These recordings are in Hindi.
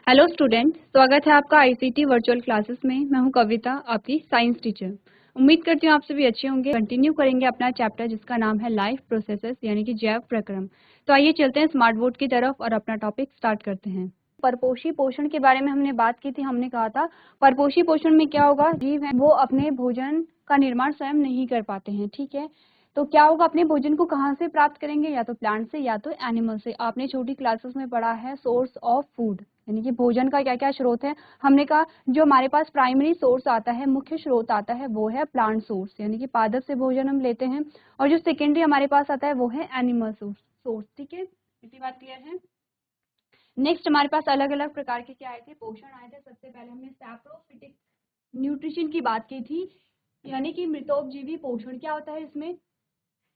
हेलो स्टूडेंट, स्वागत है आपका आईसीटी वर्चुअल क्लासेस में। मैं हूं कविता, आपकी साइंस टीचर। उम्मीद करती हूं आप सभी अच्छे होंगे। कंटिन्यू करेंगे अपना चैप्टर जिसका नाम है लाइफ प्रोसेसेस यानी कि जैव प्रक्रम। तो आइए चलते हैं स्मार्ट बोर्ड की तरफ और अपना टॉपिक स्टार्ट करते हैं। परपोषी पोषण के बारे में हमने बात की थी। हमने कहा था परपोषी पोषण में क्या होगा, जीव है वो अपने भोजन का निर्माण स्वयं नहीं कर पाते हैं। ठीक है, तो क्या होगा, अपने भोजन को कहाँ से प्राप्त करेंगे, या तो प्लांट से या तो एनिमल से। आपने छोटी क्लासेस में पढ़ा है सोर्स ऑफ फूड यानी कि भोजन का क्या क्या स्रोत है। हमने कहा जो हमारे पास प्राइमरी सोर्स आता है, मुख्य स्रोत आता है, वो है प्लांट सोर्स यानी कि पादप से भोजन हम लेते हैं। और जो सेकेंडरी हमारे पास आता है वो है एनिमल सोर्स। ठीक है, इतनी बात क्लियर है। नेक्स्ट हमारे पास अलग अलग प्रकार के क्या आए थे, पोषण आए थे। सबसे पहले हमने सैप्रोफिटिक न्यूट्रिशन की बात की थी, यानी कि मृतोपजीवी पोषण। क्या होता है इसमें,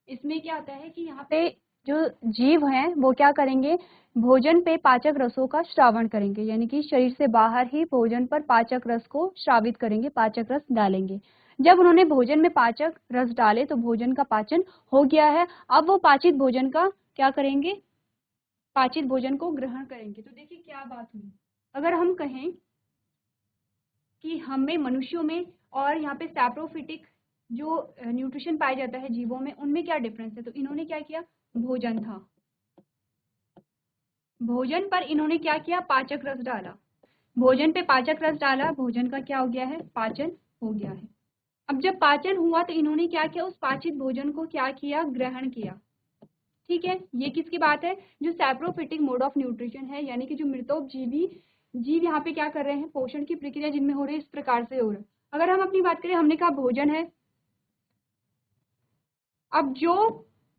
इसमें क्या होता है कि यहाँ पे जो जीव हैं वो क्या करेंगे, भोजन पे पाचक रसों का श्रावण करेंगे, यानी कि शरीर से बाहर ही भोजन पर पाचक रस को श्रावित करेंगे, पाचक रस डालेंगे। जब उन्होंने भोजन में पाचक रस डाले तो भोजन का पाचन हो गया है। अब वो पाचित भोजन का क्या करेंगे, पाचित भोजन को ग्रहण करेंगे। तो देखिए क्या बात हुई, अगर हम कहें कि हमें मनुष्यों में और यहाँ पे सैप्रोफिटिक जो न्यूट्रिशन पाया जाता है जीवों में, उनमें क्या डिफरेंस है। तो इन्होंने क्या किया, भोजन था, भोजन पर इन्होंने क्या किया, पाचक रस डाला। भोजन पे पाचक रस डाला, भोजन का क्या हो गया है, पाचन हो गया है। अब जब पाचन हुआ तो इन्होंने क्या किया, उस पाचित भोजन को क्या किया, ग्रहण किया। ठीक है, ये किसकी बात है, जो सैप्रोफिटिक मोड ऑफ न्यूट्रिशन है, यानी कि जो मृतोपजीवी जीव यहाँ पे क्या कर रहे हैं, पोषण की प्रक्रिया जिनमें हो रही है इस प्रकार से हो रहा है। अगर हम अपनी बात करें, हमने कहा भोजन है। अब जो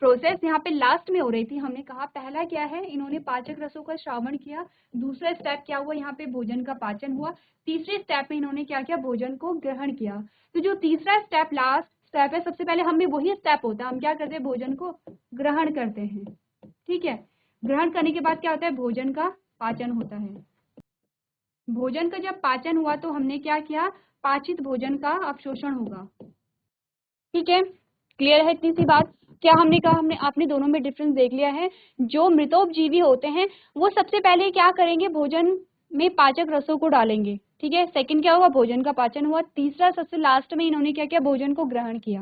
प्रोसेस यहाँ पे लास्ट में हो रही थी, हमने कहा पहला क्या है, इन्होंने पाचक रसों का श्रावण किया। दूसरा स्टेप क्या हुआ, यहाँ पे भोजन का पाचन हुआ। तीसरे स्टेप में इन्होंने क्या किया, भोजन को ग्रहण किया। तो जो तीसरा स्टेप लास्ट स्टेप है, सबसे पहले हमें वही स्टेप होता है, हम क्या करते हैं, भोजन को ग्रहण करते हैं। ठीक है, ग्रहण करने के बाद क्या होता है, भोजन का पाचन होता है। भोजन का जब पाचन हुआ तो हमने क्या किया, पाचित भोजन का अवशोषण होगा। ठीक है, क्लियर है इतनी सी बात। क्या हमने कहा, हमने आपने दोनों में डिफरेंस देख लिया है। जो मृतोपजीवी होते हैं वो सबसे पहले क्या करेंगे, भोजन में पाचक रसों को डालेंगे। ठीक है, सेकंड क्या हुआ, भोजन का पाचन हुआ। तीसरा सबसे लास्ट में इन्होंने क्या किया, भोजन को ग्रहण किया।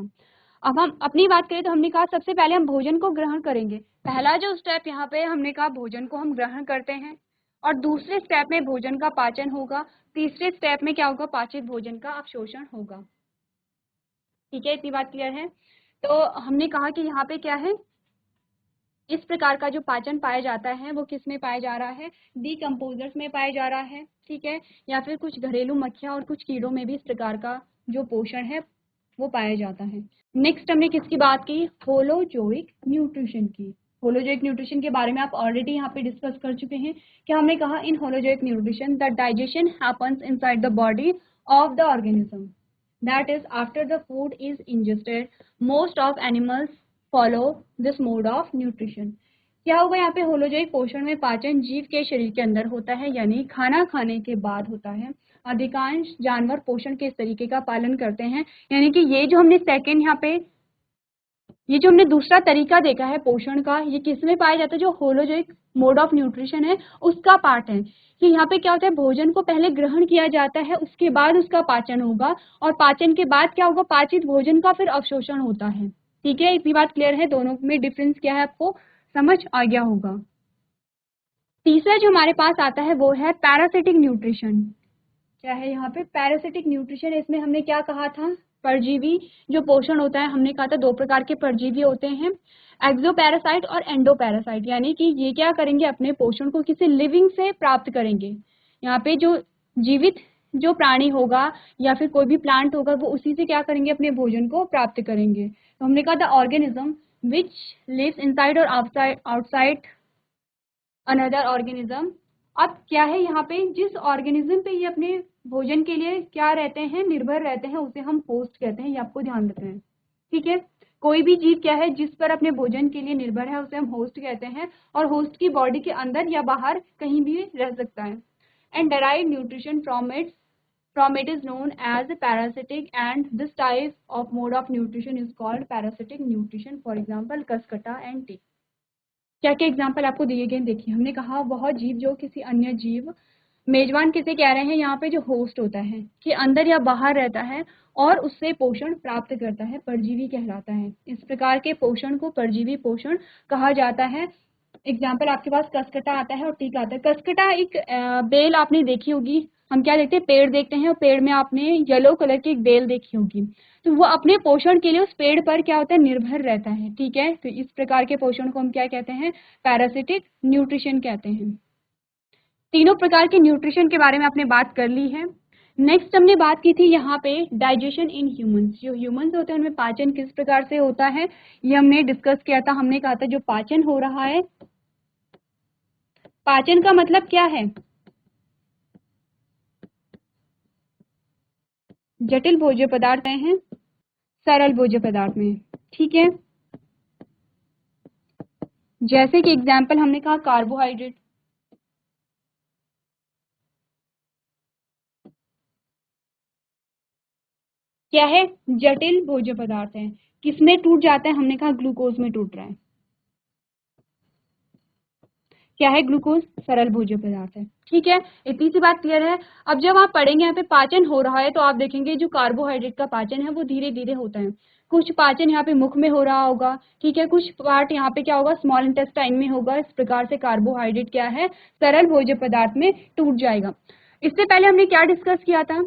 अब हम अपनी बात करें तो हमने कहा सबसे पहले हम भोजन को ग्रहण करेंगे। पहला जो स्टेप यहाँ पे हमने कहा, भोजन को हम ग्रहण करते हैं, और दूसरे स्टेप में भोजन का पाचन होगा। तीसरे स्टेप में क्या होगा, पाचित भोजन का अवशोषण होगा। ठीक है, इतनी बात क्लियर है। तो हमने कहा कि यहाँ पे क्या है, इस प्रकार का जो पाचन पाया जाता है वो किस में पाया जा रहा है, डीकम्पोजर्स में पाया जा रहा है। ठीक है, या फिर कुछ घरेलू मक्खियाँ और कुछ कीड़ों में भी इस प्रकार का जो पोषण है वो पाया जाता है। नेक्स्ट हमने किसकी बात की, होलोजोइक न्यूट्रिशन की। होलोजोइक न्यूट्रिशन के बारे में आप ऑलरेडी यहाँ पे डिस्कस कर चुके हैं। क्या हमने कहा, in holozoic nutrition the digestion happens inside the body of the organism, that is after the food is ingested. Most of animals follow this mode of nutrition. क्या होगा यहाँ पे, होलोजोइक पोषण में पाचन जीव के शरीर के अंदर होता है, यानी खाना खाने के बाद होता है। अधिकांश जानवर पोषण के इस तरीके का पालन करते हैं, यानी कि ये जो हमने सेकेंड यहाँ पे ये जो हमने दूसरा तरीका देखा है पोषण का, ये किस में पाया जाता है, जो होलोजोइक मोड ऑफ न्यूट्रिशन है उसका पार्ट है। कि यहाँ पे क्या होता है, भोजन को पहले ग्रहण किया जाता है, उसके बाद उसका पाचन होगा, और पाचन के बाद क्या होगा, पाचित भोजन का फिर अवशोषण होता है। ठीक है, इतनी बात क्लियर है, दोनों में डिफरेंस क्या है आपको समझ आ गया होगा। तीसरा जो हमारे पास आता है वो है पैरासिटिक न्यूट्रिशन। क्या है यहाँ पे, पैरासिटिक न्यूट्रिशन। इसमें हमने क्या कहा था, परजीवी जो पोषण होता है, हमने कहा था दो प्रकार के परजीवी होते हैं, एक्सोपैरासाइट और एंडोपैरासाइट। यानी कि ये क्या करेंगे, अपने पोषण को किसी लिविंग से प्राप्त करेंगे। यहाँ पे जो जीवित जो प्राणी होगा या फिर कोई भी प्लांट होगा वो उसी से क्या करेंगे, अपने भोजन को प्राप्त करेंगे। तो हमने कहा था ऑर्गेनिज्म विच लिव्स इनसाइड और आउटसाइड अनदर ऑर्गेनिज्म। अब क्या है यहाँ पे, जिस ऑर्गेनिज्म पे ये अपने भोजन के लिए क्या रहते हैं, निर्भर रहते हैं, उसे हम होस्ट कहते हैं। ये आपको ध्यान रखना है। ठीक है, कोई भी जीव क्या है जिस पर अपने भोजन के लिए निर्भर है उसे हम होस्ट कहते हैं, और होस्ट की बॉडी के अंदर या बाहर कहीं भी रह सकता है। And derive nutrition from it is known as parasitic, and this type of mode of nutrition is called parasitic nutrition. For example, Cuscuta and क्या क्या एग्जाम्पल आपको दिए गए देखिए। हमने कहा वह जीव जो किसी अन्य जीव मेजबान किसे कह रहे हैं यहाँ पे? जो होस्ट होता है, कि अंदर या बाहर रहता है और उससे पोषण प्राप्त करता है, परजीवी कहलाता है। इस प्रकार के पोषण को परजीवी पोषण कहा जाता है। एग्जाम्पल आपके पास कसकटा आता है और टीका आता है। कसकटा एक बेल आपने देखी होगी, हम क्या देखते हैं? पेड़ देखते हैं और पेड़ में आपने येलो कलर की एक बेल देखी होगी, तो वो अपने पोषण के लिए उस पेड़ पर क्या होता है? निर्भर रहता है। ठीक है, तो इस प्रकार के पोषण को हम क्या कहते हैं? पैरासिटिक न्यूट्रिशन कहते हैं। तीनों प्रकार के न्यूट्रिशन के बारे में आपने बात कर ली है। नेक्स्ट हमने बात की थी यहाँ पे डाइजेशन इन ह्यूमंस। जो ह्यूमंस होते हैं उनमें पाचन किस प्रकार से होता है, ये हमने डिस्कस किया था। हमने कहा था जो पाचन हो रहा है, पाचन का मतलब क्या है? जटिल भोज्य पदार्थ हैं, सरल भोज्य पदार्थ में। ठीक है, जैसे कि एग्जाम्पल हमने कहा कार्बोहाइड्रेट, क्या है? जटिल भोज्य पदार्थ है। किसमें टूट जाता है? हमने कहा ग्लूकोज में टूट रहा है। क्या है? ग्लूकोज सरल भोज्य पदार्थ है। ठीक है, इतनी सी बात क्लियर है। अब जब आप पढ़ेंगे यहाँ पे पाचन हो रहा है, तो आप देखेंगे जो कार्बोहाइड्रेट का पाचन है वो धीरे धीरे होता है। कुछ पाचन यहाँ पे मुख में हो रहा होगा, ठीक है, कुछ पार्ट यहाँ पे क्या होगा? स्मॉल इंटेस्टाइन में होगा। इस प्रकार से कार्बोहाइड्रेट क्या है? सरल भोज्य पदार्थ में टूट जाएगा। इससे पहले हमने क्या डिस्कस किया था?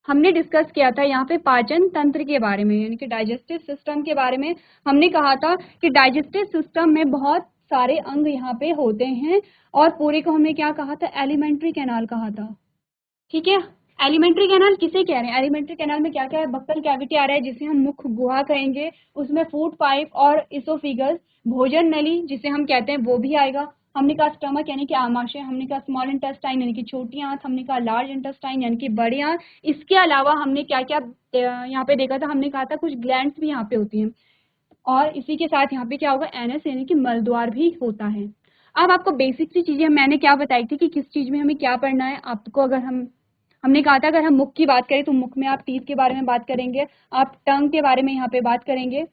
हमने डिस्कस किया था यहाँ पे पाचन तंत्र के बारे में, यानी कि डाइजेस्टिव सिस्टम के बारे में। हमने कहा था कि डाइजेस्टिव सिस्टम में बहुत सारे अंग यहाँ पे होते हैं, और पूरे को हमने क्या कहा था? एलिमेंट्री कैनाल कहा था। ठीक है, एलिमेंट्री कैनाल किसे कह रहे हैं? एलिमेंट्री कैनाल में क्या क्या है? बक्कल कैविटी आ रहा है, जिसे हम मुख गुहा कहेंगे। उसमें फूड पाइप और इसोफिगस, भोजन नली जिसे हम कहते हैं, वो भी आएगा। हमने कहा स्टमक यानी कि आमाशय, हमने कहा स्मॉल इंटेस्टाइन यानी कि छोटी आंत, हमने कहा लार्ज इंटेस्टाइन यानी कि बड़ी आंत। इसके अलावा हमने क्या क्या यहाँ पे देखा था? हमने कहा था कुछ ग्लैंड्स भी यहाँ पे होती हैं, और इसी के साथ यहाँ पे क्या होगा? एनस यानी कि मलद्वार भी होता है। अब आपको बेसिक सी चीजें मैंने क्या बताई थी कि किस चीज में हमें क्या पढ़ना है आपको। अगर हमने कहा था अगर हम मुख की बात करें तो मुख में आप टीथ के बारे में बात करेंगे, आप टंग के बारे में यहाँ पे बात करेंगे।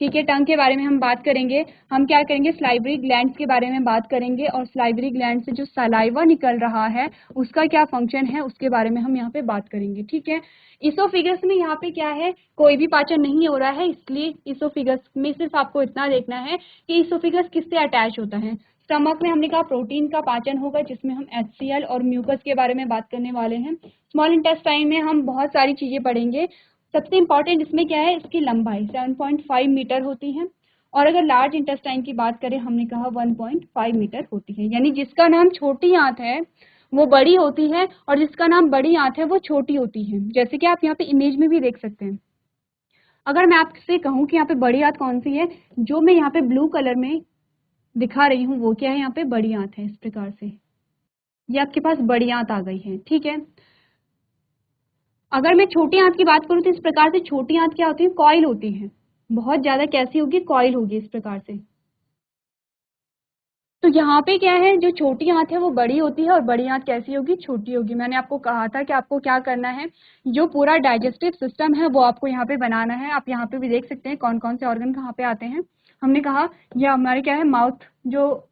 ठीक है, टंग के बारे में हम बात करेंगे। हम क्या करेंगे? स्लाइवरी ग्लैंड्स के बारे में बात करेंगे, और स्लाइवरी ग्लैंड से जो सलाइवा निकल रहा है उसका क्या फंक्शन है उसके बारे में हम यहाँ पे बात करेंगे। ठीक है, इसोफिगस में यहाँ पे क्या है? कोई भी पाचन नहीं हो रहा है, इसलिए इसोफिगस में सिर्फ आपको इतना देखना है कि इसोफिगस किससे अटैच होता है। स्टमक में हमने कहा प्रोटीन का पाचन होगा, जिसमें हम HCl और म्यूकस के बारे में बात करने वाले हैं। स्मॉल इंटेस्टाइन में हम बहुत सारी चीजें पढ़ेंगे। सबसे इंपॉर्टेंट इसमें क्या है? इसकी लंबाई 7.5 मीटर होती है, और अगर लार्ज इंटेस्टाइन की बात करें, हमने कहा 1.5 मीटर होती है। यानी जिसका नाम छोटी आंत है वो बड़ी होती है, और जिसका नाम बड़ी आंत है वो छोटी होती है। जैसे कि आप यहाँ पे इमेज में भी देख सकते हैं। अगर मैं आपसे कहूँ कि यहाँ पे बड़ी आंत कौन सी है, जो मैं यहाँ पे ब्लू कलर में दिखा रही हूँ वो क्या है? यहाँ पे बड़ी आंत है। इस प्रकार से ये आपके पास बड़ी आंत आ गई है। ठीक है, अगर मैं छोटी आंत की बात करूं तो इस प्रकार से छोटी आंत क्या होती है? कॉइल होती है। बहुत ज्यादा कैसी होगी? कॉइल होगी इस प्रकार से। तो यहाँ पे क्या है? जो छोटी आंत है वो बड़ी होती है, और बड़ी आंत कैसी होगी? छोटी होगी। मैंने आपको कहा था कि आपको क्या करना है, जो पूरा डाइजेस्टिव सिस्टम है वो आपको यहाँ पे बनाना है। आप यहाँ पे भी देख सकते हैं कौन कौन से ऑर्गन कहाँ पे आते हैं। हमने कहा ये हमारे क्या है? माउथ, जो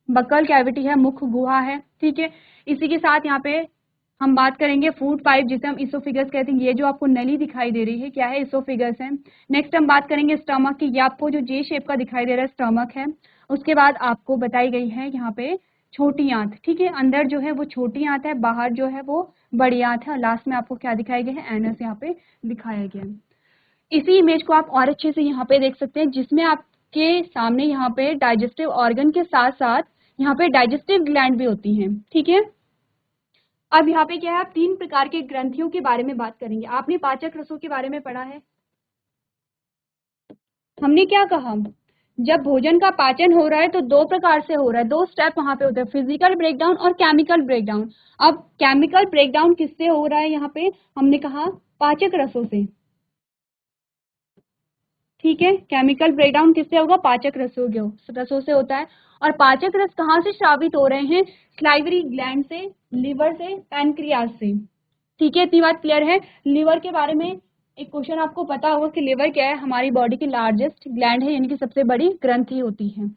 बक्कल कैविटी है, मुख गुहा है। ठीक है, इसी के साथ यहाँ पे हम बात करेंगे फूड पाइप, जिसे हम इसोफिगस कहते हैं। ये जो आपको नली दिखाई दे रही है क्या है? इसोफिगस है। नेक्स्ट हम बात करेंगे स्टमक की। ये आपको जो जे शेप का दिखाई दे रहा है स्टमक है। उसके बाद आपको बताई गई है यहाँ पे छोटी आंत। ठीक है, अंदर जो है वो छोटी आंत है, बाहर जो है वो बड़ी आंत है, और लास्ट में आपको क्या दिखाया गया है? एनस यहाँ पे दिखाया गया है। इसी इमेज को आप और अच्छे से यहाँ पे देख सकते हैं, जिसमें आपके सामने यहाँ पे डाइजेस्टिव ऑर्गन के साथ साथ यहाँ पे डाइजेस्टिव ग्लैंड भी होती हैं। ठीक है, अब यहाँ पे क्या है? आप 3 प्रकार के ग्रंथियों के बारे में बात करेंगे। आपने पाचक रसों के बारे में पढ़ा है। हमने क्या कहा? जब भोजन का पाचन हो रहा है तो 2 प्रकार से हो रहा है, 2 स्टेप वहां पे होते हैं, फिजिकल ब्रेकडाउन और केमिकल ब्रेकडाउन। अब केमिकल ब्रेकडाउन किससे हो रहा है? यहाँ पे हमने कहा पाचक रसों से। ठीक है, केमिकल ब्रेकडाउन किससे होगा? पाचक रसों से होता है। और पाचक रस कहाँ से स्रावित हो रहे हैं? स्लाइवरी ग्लैंड से, लिवर से, पैनक्रियाज से। ठीक है, इतनी बात क्लियर है। लिवर के बारे में एक क्वेश्चन आपको पता होगा कि लिवर क्या है? हमारी बॉडी की लार्जेस्ट ग्लैंड है, यानी कि सबसे बड़ी ग्रंथि होती है।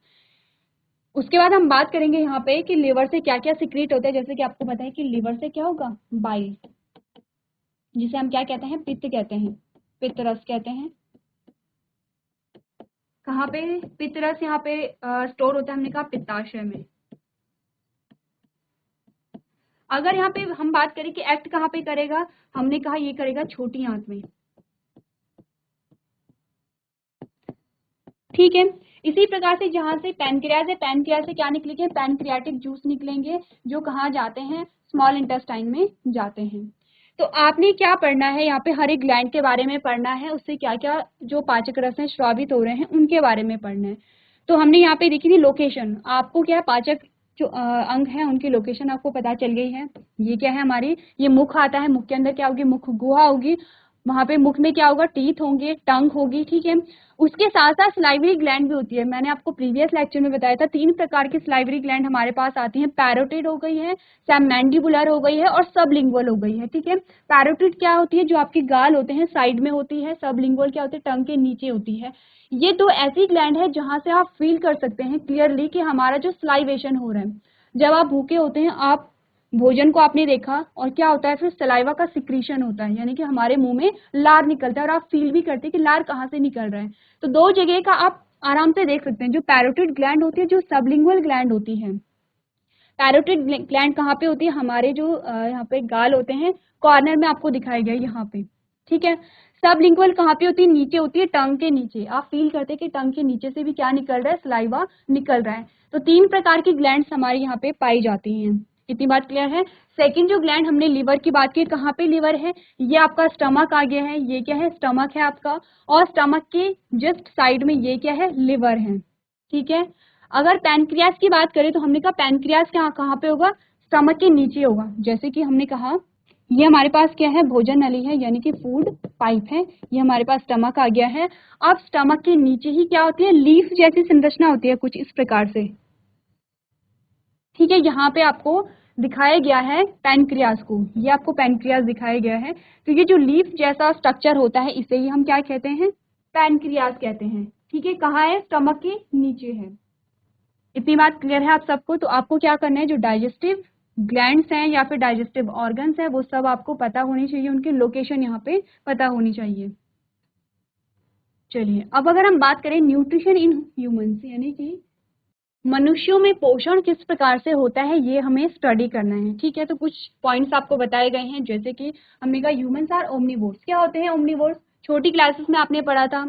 उसके बाद हम बात करेंगे यहाँ पे कि लिवर से क्या क्या सिक्रीट होता है। जैसे कि आपको पता है कि लिवर से क्या होगा, बाइल, जिसे हम क्या कहते हैं, पित्त कहते हैं, पित्त रस कहते हैं। कहाँ पे पित्त रस यहाँ पे स्टोर होता है, हमने कहा पित्ताशय में। अगर यहाँ पे हम बात करें कि एक्ट कहाँ पे करेगा, हमने कहा ये करेगा छोटी आंत में, ठीक है। इसी प्रकार से जहां से पैनक्रियाज है, पैनक्रियाज से क्या निकलेंगे, पैनक्रियाटिक जूस निकलेंगे, जो कहाँ जाते हैं, स्मॉल इंटेस्टाइन में जाते हैं। तो आपने क्या पढ़ना है यहाँ पे, हर एक ग्लैंड के बारे में पढ़ना है, उससे क्या क्या जो पाचक रस हैं स्रावित हो रहे हैं उनके बारे में पढ़ना है। तो हमने यहाँ पे देखी थी लोकेशन, आपको क्या पाचक जो अंग है उनकी लोकेशन आपको पता चल गई है। ये क्या है हमारी, ये मुख आता है, मुख के अंदर क्या होगी, मुख गुहा होगी, वहां पे मुख में क्या होगा, टीथ होंगे, टंग होगी, ठीक है। उसके साथ साथ स्लाइवरी ग्लैंड भी होती है। मैंने आपको प्रीवियस लेक्चर में बताया था 3 प्रकार की स्लाइवरी ग्लैंड हमारे पास आती हैं। पैरोटिड हो गई है, सबमैंडिबुलर हो गई है और सबलिंगुअल हो गई है, ठीक है। पैरोटिड क्या होती है, जो आपके गाल होते हैं साइड में होती है। सबलिंगुअल क्या होती है, टंग के नीचे होती है। ये 2 ऐसी ग्लैंड है जहां से आप फील कर सकते हैं क्लियरली कि हमारा जो स्लाइवेशन हो रहा है। जब आप भूखे होते हैं, आप भोजन को आपने देखा और क्या होता है, फिर सलाइवा का सिक्रीशन होता है, यानी कि हमारे मुंह में लार निकलता है और आप फील भी करते हैं कि लार कहाँ से निकल रहा है। तो 2 जगह का आप आराम से देख सकते हैं, जो पैरोटिड ग्लैंड होती है, जो सबलिंगुअल ग्लैंड होती है। पैरोटिड ग्लैंड कहाँ पे होती है, हमारे जो यहाँ पे गाल होते हैं, कॉर्नर में आपको दिखाया गया यहाँ पे, ठीक है। सबलिंगुअल कहाँ पे होती है, नीचे होती है, टंग के नीचे। आप फील करते हैं कि टंग के नीचे से भी क्या निकल रहा है, सलाइवा निकल रहा है। तो 3 प्रकार की ग्लैंड्स हमारे यहाँ पे पाई जाती हैं। इतनी बात क्लियर है। सेकंड जो ग्लैंड हमने लिवर की बात की, कहाँ पे लिवर है, ये आपका स्टमक आ गया है, ये क्या है, स्टमक है आपका, और स्टमक के जस्ट साइड में ये क्या है, लिवर है, ठीक है। अगर पैनक्रियाज की बात करें तो हमने कहा पैनक्रियाज कहाँ कहाँ पे होगा, स्टमक के नीचे होगा। जैसे कि हमने कहा ये हमारे पास क्या है, भोजन नली है, यानी कि फूड पाइप है, ये हमारे पास स्टमक आ गया है। अब स्टमक के नीचे ही क्या होती है, लीफ जैसी संरचना होती है कुछ इस प्रकार से, ठीक है। यहाँ पे आपको दिखाया गया है पैनक्रियाज को, ये आपको पैनक्रियाज दिखाया गया है। तो ये जो लीफ जैसा स्ट्रक्चर होता है इसे ही हम क्या कहते हैं, पैनक्रियाज कहते हैं, ठीक है। कहाँ है, स्टमक के नीचे है। इतनी बात क्लियर है आप सबको। तो आपको क्या करना है, जो डाइजेस्टिव ग्लैंड्स हैं या फिर डाइजेस्टिव ऑर्गन्स हैं वो सब आपको पता होनी चाहिए, उनकी लोकेशन यहाँ पे पता होनी चाहिए। चलिए अब अगर हम बात करें न्यूट्रिशन इन ह्यूमंस, यानी कि मनुष्यों में पोषण किस प्रकार से होता है, ये हमें स्टडी करना है, ठीक है। तो कुछ पॉइंट्स आपको बताए गए हैं, जैसे कि हमने कहा ह्यूमंस आर ओमनिवोर्स। क्या होते हैं ओमनिवोर्स, छोटी क्लासेस में आपने पढ़ा था,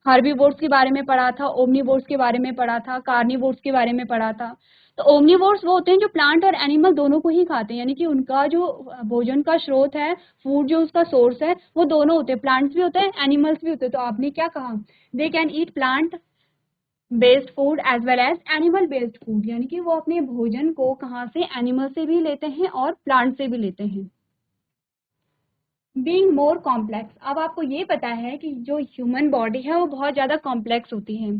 हर्बीवोर्स के बारे में पढ़ा था, ओमनिवोर्स के बारे में पढ़ा था, कार्निवोर्स के बारे में पढ़ा था। तो ओमनिवोर्स वो होते हैं जो प्लांट और एनिमल दोनों को ही खाते हैं, यानी कि उनका जो भोजन का स्रोत है, फूड जो उसका सोर्स है, वो दोनों होते हैं, प्लांट्स भी होते हैं, एनिमल्स भी होते हैं। तो आपने क्या कहा, they can eat plant based food as well as animal based food, यानी कि वो अपने भोजन को कहाँ से, एनिमल से भी लेते हैं और प्लांट से भी लेते हैं। बीइंग मोर कॉम्प्लेक्स, अब आपको ये पता है कि जो ह्यूमन बॉडी है वो बहुत ज़्यादा कॉम्प्लेक्स होती है।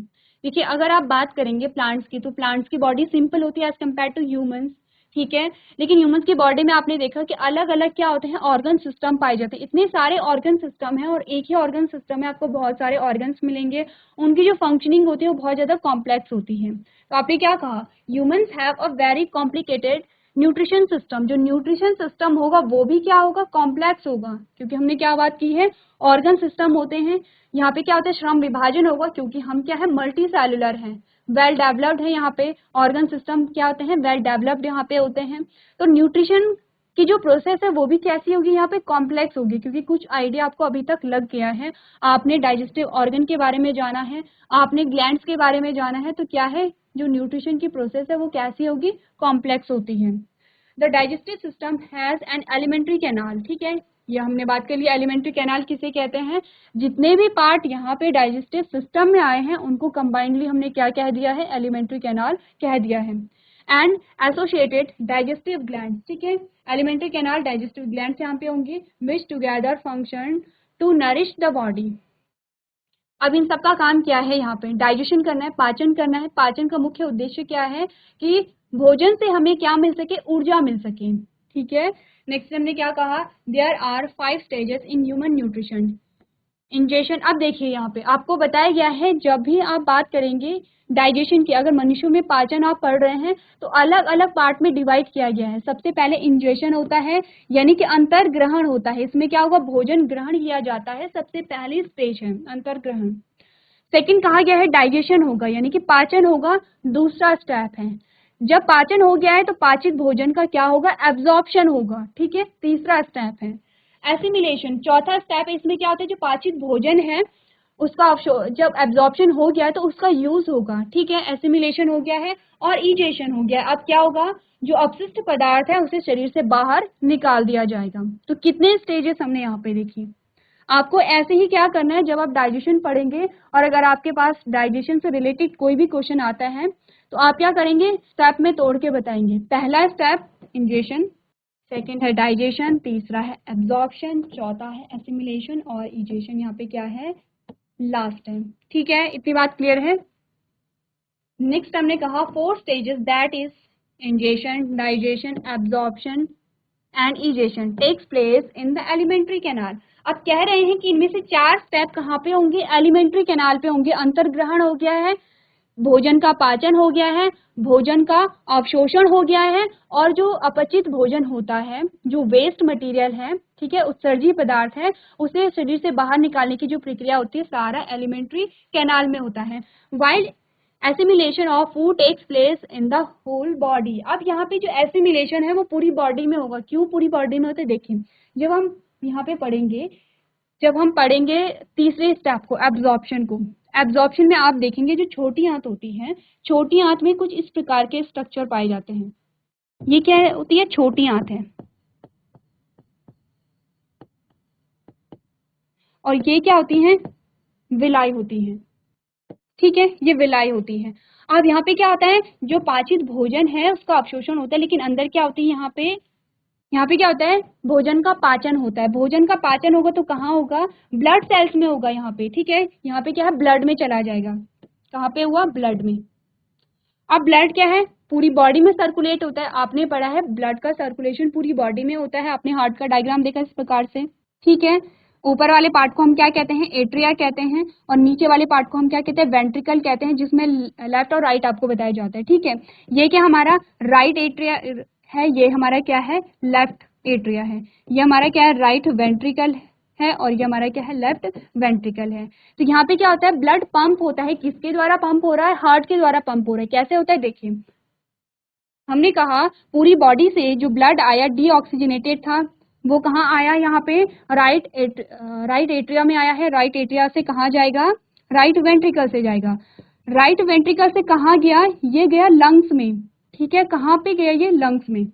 देखिए अगर आप बात करेंगे प्लांट्स की, तो प्लांट्स की बॉडी सिंपल होती है एज कम्पेयर टू ह्यूमंस, ठीक है। लेकिन ह्यूमंस की बॉडी में आपने देखा कि अलग अलग क्या होते हैं, ऑर्गन सिस्टम पाए जाते हैं। इतने सारे ऑर्गन सिस्टम है और एक ही ऑर्गन सिस्टम में आपको बहुत सारे ऑर्गन्स मिलेंगे, उनकी जो फंक्शनिंग होती है वो बहुत ज़्यादा कॉम्प्लेक्स होती है। तो आपने क्या कहा, humans have a very complicated nutrition system. जो न्यूट्रिशन सिस्टम होगा वो भी क्या होगा, कॉम्प्लेक्स होगा, क्योंकि हमने क्या बात की है, ऑर्गन सिस्टम होते हैं। यहाँ पे क्या होता है, श्रम विभाजन होगा, क्योंकि हम क्या है, मल्टी सेलुलर हैं, वेल डेवलप्ड है। यहाँ पे ऑर्गन सिस्टम क्या होते हैं, वेल डेवलप्ड यहाँ पे होते हैं। तो न्यूट्रिशन की जो प्रोसेस है वो भी कैसी होगी, यहाँ पे कॉम्प्लेक्स होगी, क्योंकि कुछ आइडिया आपको अभी तक लग गया है। आपने डाइजेस्टिव ऑर्गन के बारे में जाना है, आपने ग्लैंड्स के बारे में जाना है, तो क्या है, जो न्यूट्रिशन की प्रोसेस है वो कैसी होगी, कॉम्प्लेक्स होती है। The digestive system has an alimentary canal, ठीक है। ये हमने बात कर ली, एलिमेंट्री कैनाल किसे कहते हैं, जितने भी पार्ट यहाँ पे डाइजेस्टिव सिस्टम में आए हैं उनको कंबाइंडली हमने क्या कह दिया है, एलिमेंट्री कैनाल कह दिया है। एंड एसोसिएटेड डाइजेस्टिव ग्लैंड, ठीक है। एलिमेंट्री कैनाल, डाइजेस्टिव ग्लैंड यहाँ पे होंगी, which together function to nourish the body. अब इन सबका काम क्या है, यहाँ पे डाइजेशन करना है, पाचन करना है। पाचन का मुख्य उद्देश्य क्या है कि भोजन से हमें क्या मिल सके, ऊर्जा मिल सके, ठीक है। नेक्स्ट हमने क्या कहा, there are 5 stages in human nutrition. Ingestion. अब देखिए यहाँ पे आपको बताया गया है, जब भी आप बात करेंगे डाइजेशन की, अगर मनुष्यों में पाचन आप पढ़ रहे हैं तो अलग अलग पार्ट में डिवाइड किया गया है। सबसे पहले इंजेशन होता है, यानी कि अंतर ग्रहण होता है। इसमें क्या होगा, भोजन ग्रहण किया जाता है, सबसे पहली स्टेज है अंतर ग्रहण। सेकंड कहा गया है डाइजेशन होगा, यानी कि पाचन होगा, दूसरा स्टेप है। जब पाचन हो गया है तो पाचित भोजन का क्या होगा, एब्जॉर्प्शन होगा, ठीक है, तीसरा स्टेप है। एसिमिलेशन चौथा स्टेप है। इसमें क्या होता है, जो पाचित भोजन है उसका जब एब्जॉर्प्शन हो गया है तो उसका यूज होगा, ठीक है, एसिमिलेशन हो गया है। और इजेशन हो गया, अब क्या होगा, जो अपशिष्ट पदार्थ है उसे शरीर से बाहर निकाल दिया जाएगा। तो कितने स्टेजेस हमने यहाँ पे देखी। आपको ऐसे ही क्या करना है, जब आप डाइजेशन पढ़ेंगे और अगर आपके पास डाइजेशन से रिलेटेड कोई भी क्वेश्चन आता है तो आप क्या करेंगे, स्टेप में तोड़ के बताएंगे। पहला स्टेप इंजेशन, सेकंड है डाइजेशन, तीसरा है एब्जॉर्प्शन, चौथा है एसिमिलेशन और इजेशन यहाँ पे क्या है, लास्ट है। ठीक है, इतनी बात क्लियर है। नेक्स्ट हमने कहा 4 stages, that is ingestion, digestion, absorption and egestion takes place in the alimentary canal. अब कह रहे हैं कि इनमें से 4 स्टेप कहाँ पे होंगे, एलिमेंट्री कैनाल पे होंगे। अंतर्ग्रहण हो गया है, भोजन का पाचन हो गया है, भोजन का अवशोषण हो गया है, और जो अपचित भोजन होता है, जो वेस्ट मटेरियल है, ठीक है, उत्सर्जी पदार्थ है, उसे शरीर से बाहर निकालने की जो प्रक्रिया होती है, सारा एलिमेंट्री कैनाल में होता है। While assimilation of food takes place in the whole body. अब यहाँ पे जो एसिमिलेशन है वो पूरी बॉडी में होगा। क्यों पूरी बॉडी में होता है, देखिए जब हम यहाँ पे पढ़ेंगे, जब हम पढ़ेंगे तीसरे स्टेप को, एब्जॉर्प्शन को, एब्जॉर्प्शन में आप देखेंगे जो छोटी आंत होती है, छोटी आंत में कुछ इस प्रकार के स्ट्रक्चर पाए जाते हैं। ये क्या होती है, छोटी आंत है, और ये क्या होती है, विलाई होती है, ठीक है, ये विलाई होती है। अब यहाँ पे क्या होता है, जो पाचित भोजन है उसका अवशोषण होता है, लेकिन अंदर क्या होती है, यहाँ पे क्या होता है, भोजन का पाचन होता है। भोजन का पाचन होगा तो कहाँ होगा, ब्लड सेल्स में होगा यहाँ पे, ठीक है, यहाँ पे क्या है, ब्लड में चला जाएगा। कहाँ पे हुआ, ब्लड में। अब ब्लड क्या है, पूरी बॉडी में सर्कुलेट होता है। आपने पढ़ा है ब्लड का सर्कुलेशन पूरी बॉडी में होता है, आपने हार्ट का डायग्राम देखा इस प्रकार से, ठीक है। ऊपर वाले पार्ट को हम क्या कहते हैं, एट्रिया कहते हैं, और नीचे वाले पार्ट को हम क्या कहते हैं, वेंट्रिकल कहते हैं, जिसमें लेफ्ट और राइट आपको बताया जाता है, ठीक है। ये क्या हमारा राइट एट्रिया है, ये हमारा क्या है, लेफ्ट एट्रिया है, ये हमारा क्या है, राइट वेंट्रिकल है, और ये हमारा क्या है, लेफ्ट वेंट्रिकल है। तो यहाँ पे क्या होता है, ब्लड पंप होता है, किसके द्वारा पंप हो रहा है, हार्ट के द्वारा पंप हो रहा है। कैसे होता है, देखिए हमने कहा पूरी बॉडी से जो ब्लड आया डीऑक्सीजनेटेड था, वो कहाँ आया, यहाँ पे राइट एट्रिया में आया है। राइट एट्रिया से कहाँ जाएगा, राइट वेंट्रिकल से जाएगा। राइट वेंट्रिकल से कहाँ गया, ये गया लंग्स में, ठीक है, कहाँ पे गया, ये लंग्स में।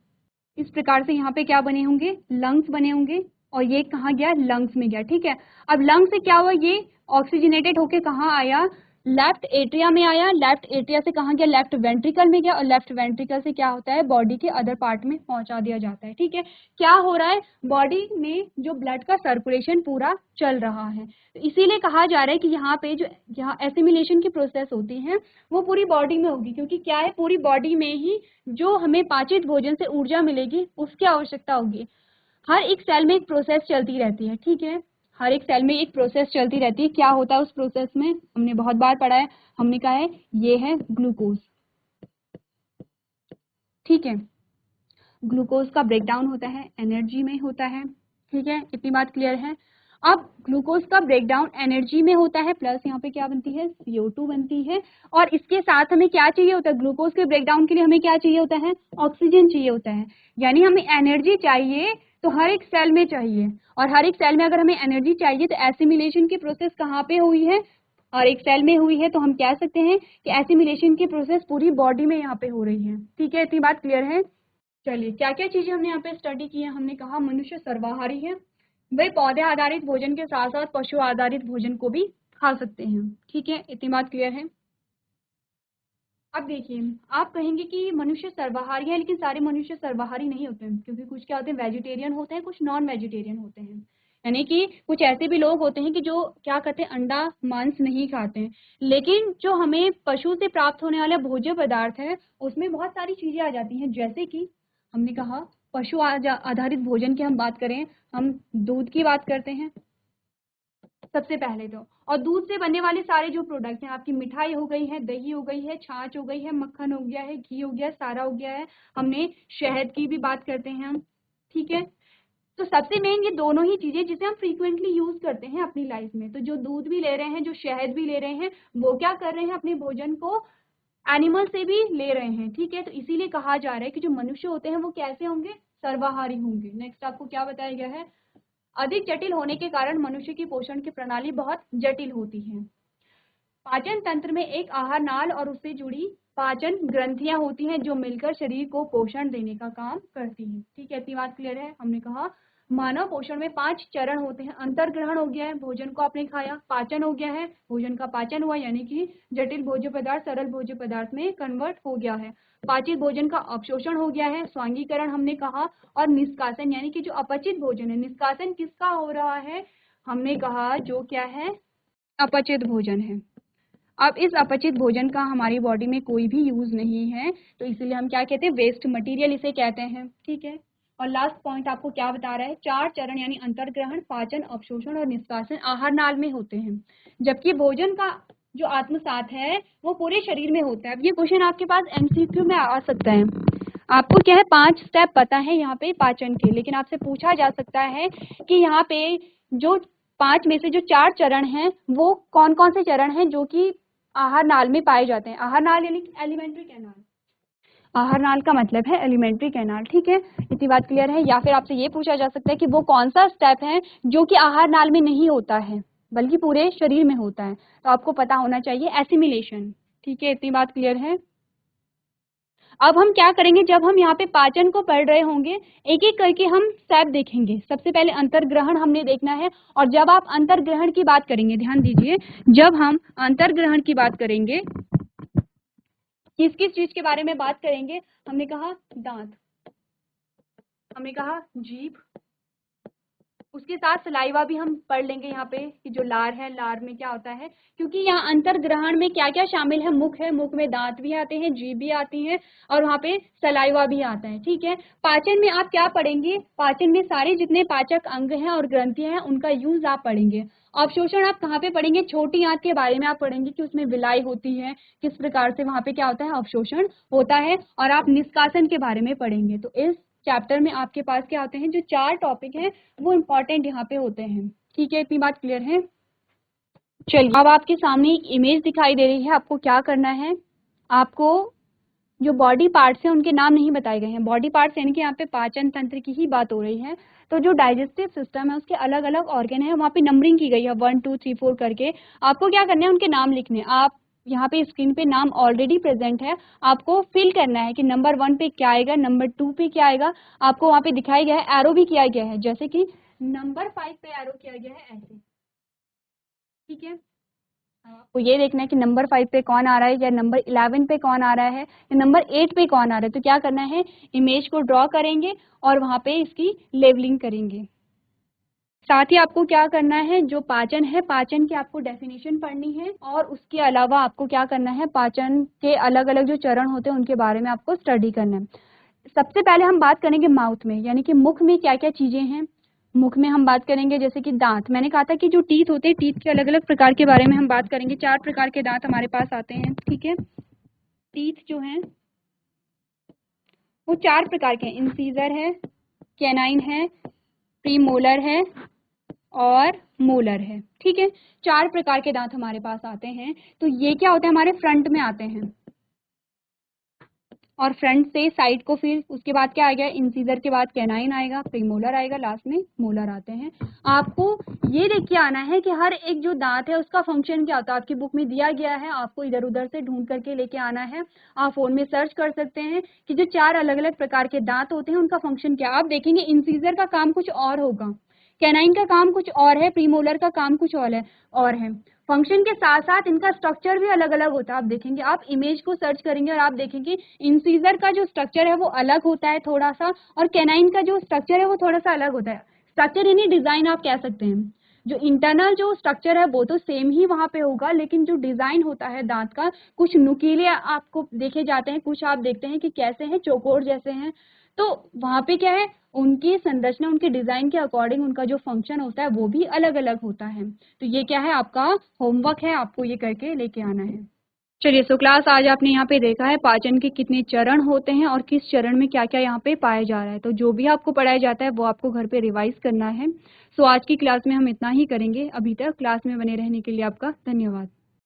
इस प्रकार से यहाँ पे क्या बने होंगे, लंग्स बने होंगे, और ये कहाँ गया, लंग्स में गया, ठीक है। अब लंग्स से क्या हुआ, ये ऑक्सीजनेटेड होके कहाँ आया, लेफ्ट एट्रिया में आया। लेफ्ट एट्रिया से कहाँ गया, लेफ्ट वेंट्रिकल में गया, और लेफ्ट वेंट्रिकल से क्या होता है, बॉडी के अदर पार्ट में पहुंचा दिया जाता है, ठीक है। क्या हो रहा है, बॉडी में जो ब्लड का सर्कुलेशन पूरा चल रहा है। तो इसीलिए कहा जा रहा है कि यहाँ पे जो यहाँ एसिमिलेशन की प्रोसेस होती है वो पूरी बॉडी में होगी, क्योंकि क्या है, पूरी बॉडी में ही जो हमें पाचित भोजन से ऊर्जा मिलेगी उसकी आवश्यकता होगी। हर एक सेल में एक प्रोसेस चलती रहती है, ठीक है, हर एक सेल में एक प्रोसेस चलती रहती है। क्या होता है उस प्रोसेस में, हमने बहुत बार पढ़ा है, हमने कहा है ये है ग्लूकोज, ठीक है। ग्लूकोज का ब्रेकडाउन होता है, एनर्जी में होता है, ठीक है, इतनी बात क्लियर है। अब ग्लूकोज का ब्रेकडाउन एनर्जी में होता है, प्लस यहाँ पे क्या बनती है, CO2 बनती है, और इसके साथ हमें क्या चाहिए होता है, ग्लूकोज के ब्रेकडाउन के लिए हमें क्या चाहिए होता है, ऑक्सीजन चाहिए होता है। यानी हमें एनर्जी चाहिए तो हर एक सेल में चाहिए, और हर एक सेल में अगर हमें एनर्जी चाहिए तो एसिमिलेशन की प्रोसेस कहाँ पे हुई है, और एक सेल में हुई है, तो हम कह सकते हैं कि एसिमिलेशन की प्रोसेस पूरी बॉडी में यहाँ पे हो रही है, ठीक है, इतनी बात क्लियर है। चलिए क्या क्या चीजें हमने यहाँ पे स्टडी की है, हमने कहा मनुष्य सर्वाहारी है, वे पौधे आधारित भोजन के साथ साथ पशु आधारित भोजन को भी खा सकते हैं, ठीक है, इतनी बात क्लियर है। अब देखिए आप कहेंगे कि मनुष्य सर्वाहारी है, लेकिन सारे मनुष्य सर्वाहारी नहीं होते हैं, क्योंकि कुछ क्या होते हैं, वेजिटेरियन होते हैं, कुछ नॉन वेजिटेरियन होते हैं। यानी कि कुछ ऐसे भी लोग होते हैं कि जो क्या कहते हैं, अंडा मांस नहीं खाते हैं, लेकिन जो हमें पशु से प्राप्त होने वाला भोज्य पदार्थ है उसमें बहुत सारी चीजें आ जाती हैं। जैसे कि हमने कहा पशु आधारित भोजन की हम बात करें, हम दूध की बात करते हैं, सबसे पहले तो। और दूध से बनने वाले सारे जो प्रोडक्ट्स हैं, आपकी मिठाई हो गई है, दही हो गई है, छाछ हो गई है, मक्खन हो गया है, घी हो गया है, सारा हो गया है। हमने शहद की भी बात करते हैं हम, ठीक है। तो सबसे मेन ये दोनों ही चीजें जिसे हम फ्रीक्वेंटली यूज करते हैं अपनी लाइफ में। तो जो दूध भी ले रहे हैं, जो शहद भी ले रहे हैं, वो क्या कर रहे हैं, अपने भोजन को एनिमल से भी ले रहे हैं, ठीक है। तो इसीलिए कहा जा रहा है कि जो मनुष्य होते हैं वो कैसे होंगे, सर्वाहारी होंगे। नेक्स्ट आपको क्या बताया गया है, अधिक जटिल होने के कारण मनुष्य की पोषण की प्रणाली बहुत जटिल होती है। पाचन तंत्र में एक आहार नाल और उससे जुड़ी पाचन ग्रंथियां होती हैं जो मिलकर शरीर को पोषण देने का काम करती हैं, ठीक है। इतनी बात क्लियर है। हमने कहा मानव पोषण में 5 चरण होते हैं। अंतर्ग्रहण हो गया है, भोजन को आपने खाया। पाचन हो गया है, भोजन का पाचन हुआ, यानी कि जटिल भोज्य पदार्थ सरल भोज्य पदार्थ में कन्वर्ट हो गया है। पाचित भोजन का अवशोषण हो गया है, स्वांगीकरण हमने कहा। और निष्कासन, यानी कि जो अपचित भोजन है, निष्कासन किसका हो रहा है, हमने कहा जो क्या है, अपचित भोजन है। अब इस अपचित भोजन का हमारी बॉडी में कोई भी यूज नहीं है, तो इसीलिए हम क्या कहते हैं, वेस्ट मटेरियल इसे कहते हैं, ठीक है। और लास्ट पॉइंट आपको क्या बता रहा है, 4 चरण यानी अंतर्ग्रहण, पाचन, अवशोषण और निष्कासन आहार नाल में होते हैं, जबकि भोजन का जो आत्मसात है वो पूरे शरीर में होता है। अब ये क्वेश्चन आपके पास एमसीक्यू में आ सकता है। आपको क्या है, 5 स्टेप पता है यहाँ पे पाचन के, लेकिन आपसे पूछा जा सकता है कि यहाँ पे जो 5 में से जो 4 चरण हैं वो कौन कौन से चरण हैं जो कि आहार नाल में पाए जाते हैं। आहार नाल यानी एलिमेंट्री कैनाल, आहार नाल का मतलब है एलिमेंट्री कैनाल, ठीक है। इतनी बात क्लियर है। या फिर आपसे ये पूछा जा सकता है कि वो कौन सा स्टेप है जो कि आहार नाल में नहीं होता है बल्कि पूरे शरीर में होता है, तो आपको पता होना चाहिए एसिमिलेशन, ठीक है। इतनी बात क्लियर है। अब हम क्या करेंगे, जब हम यहाँ पे पाचन को पढ़ रहे होंगे एक एक करके हम स्टेप देखेंगे। सबसे पहले अंतर्ग्रहण हमने देखना है, और जब आप अंतर्ग्रहण की बात करेंगे, ध्यान दीजिए, जब हम अंतर्ग्रहण की बात करेंगे, किस किस चीज के बारे में बात करेंगे, हमने कहा दांत, हमने कहा जीभ, उसके साथ सलाइवा भी हम पढ़ लेंगे यहाँ पे कि जो लार है, लार में क्या होता है, क्योंकि यहाँ अंतर्ग्रहण में क्या क्या शामिल है, मुख है, मुख में दांत भी आते हैं, जीभ भी आती है, और वहाँ पे सलाइवा भी आता है, ठीक है। पाचन में आप क्या पढ़ेंगे, पाचन में सारे जितने पाचक अंग हैं और ग्रंथियां हैं उनका यूज आप पढ़ेंगे। अवशोषण आप कहाँ पे पढ़ेंगे, छोटी आंत के बारे में आप पढ़ेंगे कि उसमें विलाई होती है, किस प्रकार से वहाँ पे क्या होता है, अवशोषण होता है। और आप निष्कासन के बारे में पढ़ेंगे। तो इस चैप्टर में आपके पास क्या होते हैं, जो 4 टॉपिक हैं वो इम्पोर्टेंट यहाँ पे होते हैं, ठीक है। इतनी बात क्लियर है। चलिए, अब आपके सामने एक इमेज दिखाई दे रही है। आपको क्या करना है, आपको जो बॉडी पार्ट्स हैं उनके नाम नहीं बताए गए हैं। बॉडी पार्ट्स यानी कि यहाँ पे पाचन तंत्र की ही बात हो रही है। तो जो डाइजेस्टिव सिस्टम है उसके अलग अलग ऑर्गन है, वहाँ पे नंबरिंग की गई है 1 2 3 4 करके। आपको क्या करना है, उनके नाम लिखने। आप यहाँ पे स्क्रीन पे नाम ऑलरेडी प्रेजेंट है, आपको फिल करना है कि नंबर 1 पे क्या आएगा, नंबर 2 पे क्या आएगा। आपको वहाँ पे दिखाया गया है, एरो भी किया गया है, जैसे कि नंबर 5 पे एरो किया गया है ऐसे, ठीक है। आपको ये देखना है कि नंबर 5 पे कौन आ रहा है, या नंबर 11 पे कौन आ रहा है, या नंबर 8 पे कौन आ रहा है। तो क्या करना है, इमेज को ड्रॉ करेंगे और वहाँ पे इसकी लेबलिंग करेंगे। साथ ही आपको क्या करना है, जो पाचन है, पाचन की आपको डेफिनेशन पढ़नी है, और उसके अलावा आपको क्या करना है, पाचन के अलग अलग जो चरण होते हैं उनके बारे में आपको स्टडी करना है। सबसे पहले हम बात करेंगे माउथ में, यानी कि मुख में क्या क्या चीजें हैं। मुख में हम बात करेंगे जैसे कि दांत, मैंने कहा था कि जो टीथ होते हैं, टीथ के अलग अलग प्रकार के बारे में हम बात करेंगे। 4 प्रकार के दांत हमारे पास आते हैं, ठीक है। टीथ जो हैं वो 4 प्रकार के हैं, इंसीजर है, कैनाइन है, प्रीमोलर है और मोलर है, ठीक है। 4 प्रकार के दांत हमारे पास आते हैं। तो ये क्या होता है, हमारे फ्रंट में आते हैं, और फ्रंट से साइड को, फिर उसके बाद क्या आएगा, इंसीजर के बाद कैनाइन आएगा, प्रीमोलर आएगा, लास्ट में मोलर आते हैं। आपको ये देख के आना है कि हर एक जो दांत है उसका फंक्शन क्या होता है। आपकी बुक में दिया गया है, आपको इधर उधर से ढूंढ करके लेके आना है। आप फोन में सर्च कर सकते हैं कि जो 4 अलग अलग प्रकार के दांत होते हैं उनका फंक्शन क्या। आप देखेंगे इंसीजर का काम कुछ और होगा, कैनाइन का काम कुछ और है, प्रीमोलर का काम कुछ और है। फंक्शन के साथ साथ इनका स्ट्रक्चर भी अलग अलग होता है। आप देखेंगे, आप इमेज को सर्च करेंगे और आप देखेंगे इंसीजर का जो स्ट्रक्चर है वो अलग होता है थोड़ा सा, और कैनाइन का जो स्ट्रक्चर है वो थोड़ा सा अलग होता है। स्ट्रक्चर यानी डिजाइन आप कह सकते हैं। जो इंटरनल जो स्ट्रक्चर है वो तो सेम ही वहाँ पे होगा, लेकिन जो डिज़ाइन होता है दांत का, कुछ नुकीले आपको देखे जाते हैं, कुछ आप देखते हैं कि कैसे हैं, चौकोर जैसे हैं। तो वहाँ पे क्या है, उनकी संरचना, उनके डिज़ाइन के अकॉर्डिंग उनका जो फंक्शन होता है वो भी अलग-अलग होता है। तो ये क्या है, आपका होमवर्क है, आपको ये करके लेके आना है। चलिए, सो क्लास आज आपने यहाँ पे देखा है पाचन के कितने चरण होते हैं और किस चरण में क्या-क्या यहाँ पे पाया जा रहा है। तो जो भी आपको पढ़ाया जाता है वो आपको घर पे रिवाइज़ करना है। सो आज की क्लास में हम इतना ही करेंगे। अभी तक क्लास में बने रहने के लिए आपका धन्यवाद।